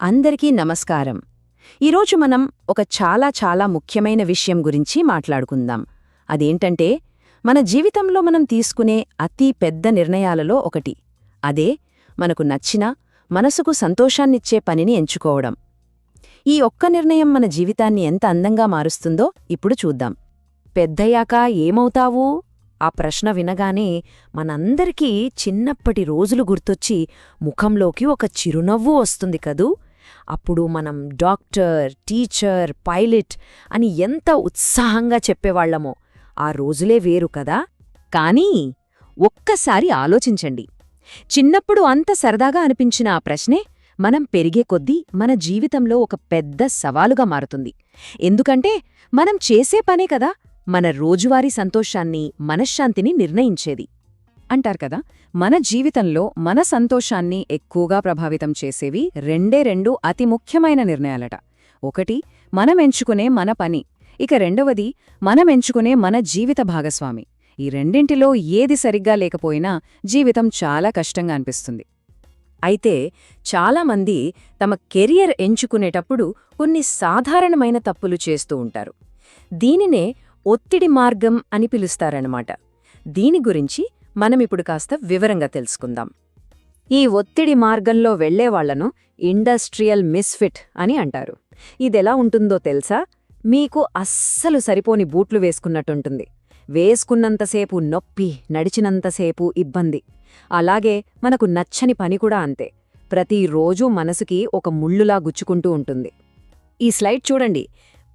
అందరికీ నమస్కారం. ఈరోజు మనం ఒక చాలా ముఖ్యమైన విషయం గురించి మాట్లాడుకుందాం. అదేంటంటే, మన జీవితంలో మనం తీసుకునే అతి పెద్ద నిర్ణయాలలో ఒకటి. అదే మనకు నచ్చిన, మనసుకు సంతోషాన్నిచ్చే పనిని ఎంచుకోవడం. ఈ ఒక్క నిర్ణయం మన జీవితాన్ని ఎంత అందంగా మారుస్తుందో ఇప్పుడు చూద్దాం. పెద్దయ్యాక ఏమవుతావు? ఆ ప్రశ్న వినగానే మనందరికీ చిన్నప్పటి రోజులు గుర్తొచ్చి ముఖంలోకి ఒక చిరునవ్వు వస్తుంది కదూ. అప్పుడు మనం డాక్టర్, టీచర్, పైలట్ అని ఎంత ఉత్సాహంగా చెప్పేవాళ్లమో. ఆ రోజులే వేరు కదా. కానీ ఒక్కసారి ఆలోచించండి. చిన్నప్పుడు అంత సరదాగా అనిపించిన ఆ ప్రశ్నే మనం పెరిగే కొద్దీ మన జీవితంలో ఒక పెద్ద సవాలుగా మారుతుంది. ఎందుకంటే మనం చేసే పనే కదా మన రోజువారీ సంతోషాన్ని, మనశ్శాంతిని నిర్ణయించేది. అంటారు కదా, మన జీవితంలో మన సంతోషాన్ని ఎక్కువగా ప్రభావితం చేసేవి రెండు అతి ముఖ్యమైన నిర్ణయాలట. ఒకటి, మనం ఎంచుకునే మన పని. ఇక రెండవది, మనం ఎంచుకునే మన జీవిత భాగస్వామి. ఈ రెండింటిలో ఏది సరిగ్గా లేకపోయినా జీవితం చాలా కష్టంగా అనిపిస్తుంది. అయితే చాలామంది తమ కెరియర్ ఎంచుకునేటప్పుడు కొన్ని సాధారణమైన తప్పులు చేస్తూ ఉంటారు. దీనినే ఒత్తిడి మార్గం అని పిలుస్తారన్నమాట. దీని గురించి మనమిప్పుడు కాస్త వివరంగా తెలుసుకుందాం. ఈ ఒత్తిడి మార్గంలో వెళ్లేవాళ్లను ఇండస్ట్రియల్ మిస్ఫిట్ అని అంటారు. ఇదెలా ఉంటుందో తెలుసా? మీకు అస్సలు సరిపోని బూట్లు వేసుకున్నట్టుంటుంది. వేసుకున్నంతసేపు నొప్పి, నడిచినంతసేపు ఇబ్బంది. అలాగే మనకు నచ్చని పని కూడా అంతే. ప్రతిరోజూ మనసుకి ఒక ముళ్ళులా గుచ్చుకుంటూ ఉంటుంది. ఈ స్లైడ్ చూడండి.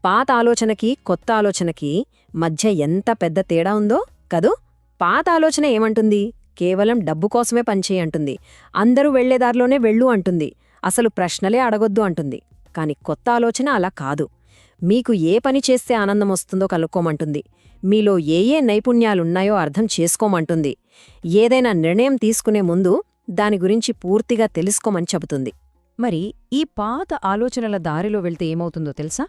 పాత ఆలోచనకి, కొత్త ఆలోచనకి మధ్య ఎంత పెద్ద తేడా ఉందో కదూ. పాత ఆలోచన ఏమంటుంది? కేవలం డబ్బు కోసమే పనిచేయి అంటుంది. అందరూ వెళ్లేదారిలోనే వెళ్ళు అంటుంది. అసలు ప్రశ్నలే అడగొద్దు అంటుంది. కాని కొత్త ఆలోచన అలా కాదు. మీకు ఏ పని చేస్తే ఆనందమొస్తుందో కనుక్కోమంటుంది. మీలో ఏ నైపుణ్యాలున్నాయో అర్థం చేసుకోమంటుంది. ఏదైనా నిర్ణయం తీసుకునే ముందు దాని గురించి పూర్తిగా తెలుసుకోమని చెబుతుంది. మరి ఈ పాత ఆలోచనల దారిలో వెళ్తే ఏమవుతుందో తెలుసా?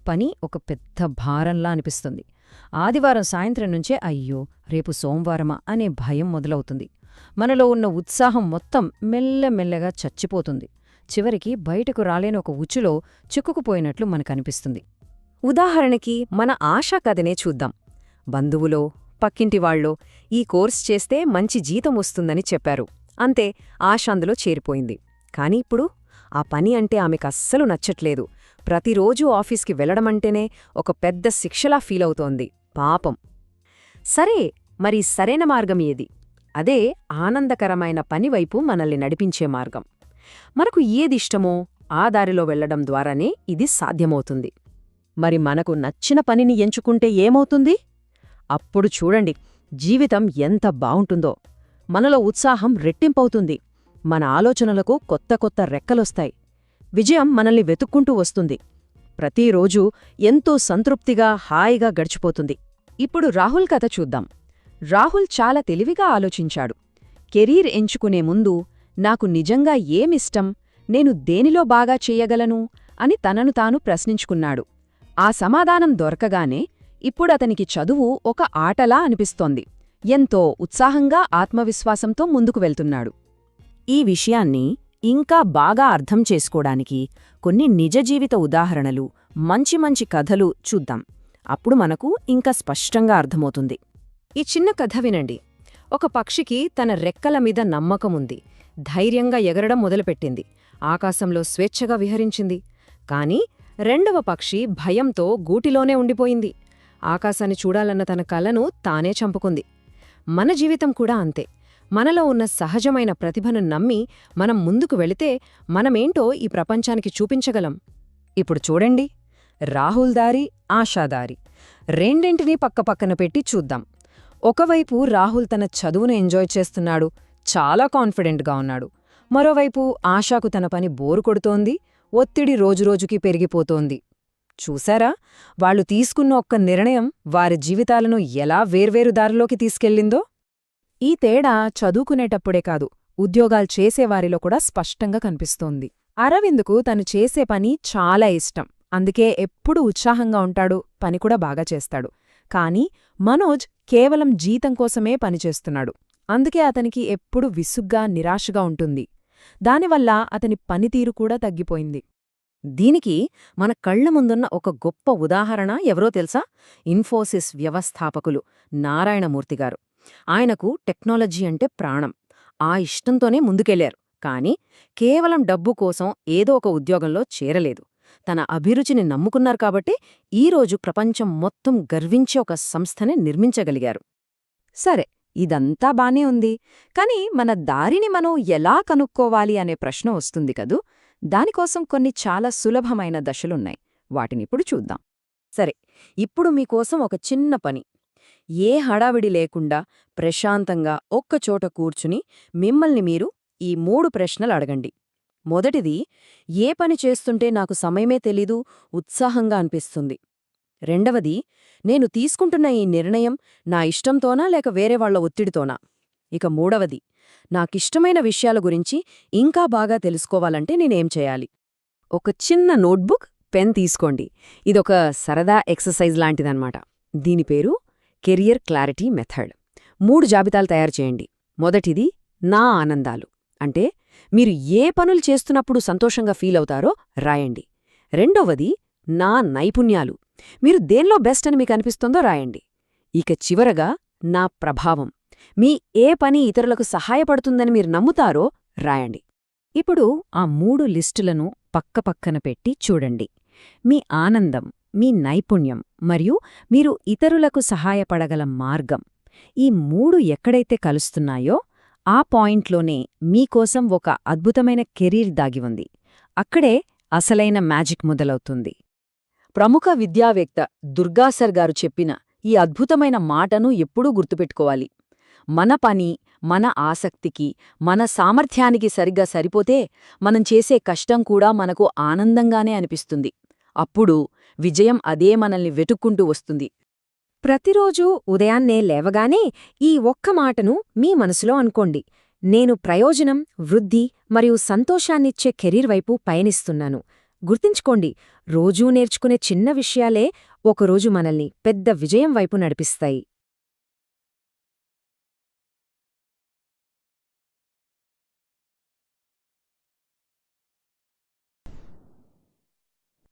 పని ఒక పెద్ద భారంలా అనిపిస్తుంది. ఆదివారం సాయంత్రం నుంచే అయ్యో రేపు సోమవారమా అనే భయం మొదలవుతుంది. మనలో ఉన్న ఉత్సాహం మొత్తం మెల్లమెల్లగా చచ్చిపోతుంది. చివరికి బయటకు రాలేని ఒక ఉచ్చులో చిక్కుకుపోయినట్లు మనకనిపిస్తుంది. ఉదాహరణకి మన ఆశా కథనే చూద్దాం. బంధువులో, పక్కింటివాళ్ళో ఈ కోర్స్ చేస్తే మంచి జీతం వస్తుందని చెప్పారు. అంతే, ఆశ అందులో చేరిపోయింది. కాని ఇప్పుడు ఆ పని అంటే ఆమెకస్సలు నచ్చట్లేదు. ప్రతిరోజూ ఆఫీస్కి వెళ్లడమంటేనే ఒక పెద్ద శిక్షలా ఫీలవుతోంది. పాపం. సరే, మరి సరైన మార్గం ఏది? అదే ఆనందకరమైన పనివైపు మనల్ని నడిపించే మార్గం. మనకు ఏదిష్టమో ఆ దారిలో వెళ్లడం ద్వారానే ఇది సాధ్యమవుతుంది. మరి మనకు నచ్చిన పనిని ఎంచుకుంటే ఏమవుతుంది? అప్పుడు చూడండి, జీవితం ఎంత బావుంటుందో. మనలో ఉత్సాహం రెట్టింపవుతుంది. మన ఆలోచనలకు కొత్త రెక్కలొస్తాయి. విజయం మనల్ని వెతుక్కుంటూ వస్తుంది. ప్రతిరోజూ ఎంతో సంతృప్తిగా, హాయిగా గడిచిపోతుంది. ఇప్పుడు రాహుల్ కథ చూద్దాం. రాహుల్ చాలా తెలివిగా ఆలోచించాడు. కెరీర్ ఎంచుకునే ముందు నాకు నిజంగా ఏమిష్టం, నేను దేనిలో బాగా చెయ్యగలను అని తనను తాను ప్రశ్నించుకున్నాడు. ఆ సమాధానం దొరకగానే ఇప్పుడతనికి చదువు ఒక ఆటలా అనిపిస్తోంది. ఎంతో ఉత్సాహంగా, ఆత్మవిశ్వాసంతో ముందుకు వెళ్తున్నాడు. ఈ విషయాన్ని ఇంకా బాగా అర్థం చేసుకోడానికి కొన్ని నిజ జీవిత ఉదాహరణలు, మంచి కథలు చూద్దాం. అప్పుడు మనకు ఇంకా స్పష్టంగా అర్థమవుతుంది. ఈ చిన్న కథ వినండి. ఒక పక్షికి తన రెక్కల మీద నమ్మకముంది. ధైర్యంగా ఎగరడం మొదలుపెట్టింది. ఆకాశంలో స్వేచ్ఛగా విహరించింది. కాని రెండవ పక్షి భయంతో గూటిలోనే ఉండిపోయింది. ఆకాశాన్ని చూడాలన్న తన కలను తానే చంపుకుంది. మన జీవితం కూడా అంతే. మనలో ఉన్న సహజమైన ప్రతిభను నమ్మి మనం ముందుకు వెళితే మనమేంటో ఈ ప్రపంచానికి చూపించగలం. ఇప్పుడు చూడండి, రాహుల్ దారి, ఆశాదారి రెండింటినీ పక్కపక్కన పెట్టి చూద్దాం. ఒకవైపు రాహుల్ తన చదువును ఎంజాయ్ చేస్తున్నాడు, చాలా కాన్ఫిడెంట్గా ఉన్నాడు. మరోవైపు ఆశాకు తన పని బోరు కొడుతోంది, ఒత్తిడి రోజురోజుకి పెరిగిపోతోంది. చూశారా? వాళ్లు తీసుకున్న ఒక్క నిర్ణయం వారి జీవితాలను ఎలా వేర్వేరు దారిలోకి తీసుకెళ్ళిందో. ఈ తేడా చదువుకునేటప్పుడే కాదు, ఉద్యోగాలు చేసేవారిలో కూడా స్పష్టంగా కనిపిస్తోంది. అరవింద్కు తను చేసే పని చాలా ఇష్టం. అందుకే ఎప్పుడూ ఉత్సాహంగా ఉంటాడు, పని కూడా బాగా చేస్తాడు. కాని మనోజ్ కేవలం జీతం కోసమే పనిచేస్తున్నాడు. అందుకే అతనికి ఎప్పుడూ విసుగ్గా, నిరాశగా ఉంటుంది. దానివల్ల అతని పనితీరు కూడా తగ్గిపోయింది. దీనికి మన కళ్ల ముందున్న ఒక గొప్ప ఉదాహరణ ఎవరో తెలుసా? ఇన్ఫోసిస్ వ్యవస్థాపకులు నారాయణమూర్తిగారు. ఆయనకు టెక్నాలజీ అంటే ప్రాణం. ఆ ఇష్టంతోనే ముందుకెళ్లారు. కానీ కేవలం డబ్బు కోసం ఏదో ఒక ఉద్యోగంలో చేరలేదు. తన అభిరుచిని నమ్ముకున్నారు కాబట్టి ఈరోజు ప్రపంచం మొత్తం గర్వించే ఒక సంస్థని నిర్మించగలిగారు. సరే, ఇదంతా బానే ఉంది. కాని మన దారిని మనం ఎలా కనుక్కోవాలి అనే ప్రశ్న వస్తుంది కదూ. దానికోసం కొన్ని చాలా సులభమైన దశలున్నాయి. వాటినిప్పుడు చూద్దాం. సరే, ఇప్పుడు మీకోసం ఒక చిన్న పని. ఏ హడావిడి లేకుండా ప్రశాంతంగా ఒక్కచోట కూర్చుని మిమ్మల్ని మీరు ఈ 3 ప్రశ్నలు అడగండి. మొదటిది, ఏ పని చేస్తుంటే నాకు సమయమే తెలీదు, ఉత్సాహంగా అనిపిస్తుంది? రెండవది, నేను తీసుకుంటున్న ఈ నిర్ణయం నా ఇష్టంతోనా లేక వేరేవాళ్ల ఒత్తిడితోనా? ఇక మూడవది, నాకిష్టమైన విషయాల గురించి ఇంకా బాగా తెలుసుకోవాలంటే నేనేం చేయాలి? ఒక చిన్న నోట్బుక్, పెన్ తీసుకోండి. ఇదొక సరదా ఎక్సర్సైజ్ లాంటిదన్నమాట. దీని పేరు కెరియర్ క్లారిటీ మెథడ్. 3 జాబితాలు తయారు చేయండి. మొదటిది, నా ఆనందాలు. అంటే మీరు ఏ పనులు చేస్తున్నప్పుడు సంతోషంగా ఫీలవుతారో రాయండి. రెండవది, నా నైపుణ్యాలు. మీరు దేనిలో బెస్ట్ అని మీకు అనిపిస్తుందో రాయండి. ఇక చివరగా, నా ప్రభావం. మీ ఏ పని ఇతరులకు సహాయపడుతుందని మీరు నమ్ముతారో రాయండి. ఇప్పుడు ఆ 3 లిస్టులను పక్కపక్కన పెట్టి చూడండి. మీ ఆనందం, మీ నైపుణ్యం మరియు మీరు ఇతరులకు సహాయపడగల మార్గం, ఈ 3 ఎక్కడైతే కలుస్తున్నాయో ఆ పాయింట్లోనే మీకోసం ఒక అద్భుతమైన కెరీర్ దాగి ఉంది. అక్కడే అసలైన మ్యాజిక్ మొదలవుతుంది. ప్రముఖ విద్యావేత్త దుర్గాసర్ గారు చెప్పిన ఈ అద్భుతమైన మాటను ఎప్పుడూ గుర్తుపెట్టుకోవాలి. మన పని మన ఆసక్తికి, మన సామర్థ్యానికి సరిగ్గా సరిపోతే మనం చేసే కష్టం కూడా మనకు ఆనందంగానే అనిపిస్తుంది. అప్పుడు విజయం అదే మనల్ని వెతుక్కుంటూ వస్తుంది. ప్రతిరోజూ ఉదయాన్నే లేవగానే ఈ ఒక్క మాటను మీ మనసులో అనుకోండి. నేను ప్రయోజనం, వృద్ధి మరియు సంతోషాన్నిచ్చే కెరీర్ వైపు పయనిస్తున్నాను. గుర్తుంచుకోండి, రోజూ నేర్చుకునే చిన్న విషయాలే ఒకరోజు మనల్ని పెద్ద విజయం వైపు నడిపిస్తాయి.